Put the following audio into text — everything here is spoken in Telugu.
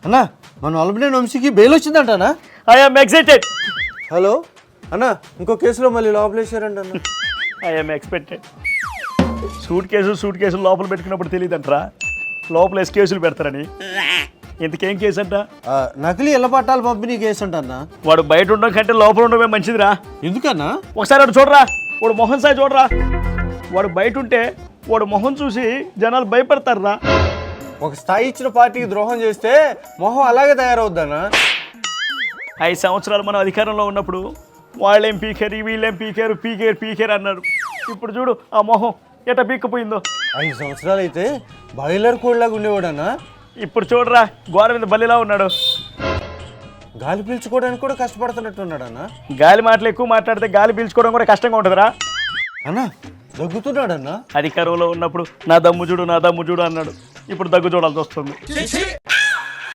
అన్నా మన అల్బినేని వంశీకి బెయిల్ వచ్చిందంటనా? I'm excited. హలో అన్నా, ఇంకో కేసులో మళ్ళీ లోపలేసారంట అన్న. I'm expected. సూట్ కేసులు లోపల పెట్టుకున్నప్పుడు తెలియదంటరా లోపల కేసులు పెడతారని. ఇంతకేం కేసు అంట? నకిలీ ఇళ్ల పట్టాలు పంపిణీ కేసు అంటన్నా. వాడు బయట ఉండడం కంటే లోపల ఉండడమే మంచిదిరా. ఎందుకన్నా? ఒకసారి వాడు చూడరా, వాడు మొహం సాయి చూడరా. వాడు బయట ఉంటే వాడు మొహం చూసి జనాలు భయపడతారా. ఒక స్థాయి ఇచ్చిన పార్టీకి ద్రోహం చేస్తే మొహం అలాగే తయారవుద్దన్నా. 5 సంవత్సరాలు మనం అధికారంలో ఉన్నప్పుడు వాళ్ళేం పీకారు, వీళ్ళేం పీకారు అన్నారు. ఇప్పుడు చూడు ఆ మొహం ఎట పీక్కపోయిందో. 5 సంవత్సరాలు అయితే బాయిలర్ కోడ్లాగా ఉండేవాడన్నా. ఇప్పుడు చూడరా గోడ మీద బల్లిలా ఉన్నాడు. గాలి పీల్చుకోవడానికి కూడా కష్టపడుతున్నట్టున్నాడన్నా. గాలి మాటలు ఎక్కువ మాట్లాడితే గాలి పీల్చుకోవడం కూడా కష్టంగా ఉంటుందిరా. అన్నా దగ్గుతున్నాడన్నా. అధికారంలో ఉన్నప్పుడు నా దమ్ము చూడు అన్నాడు. ఇప్పుడు దగ్గు చూడాల్సి వస్తుంది.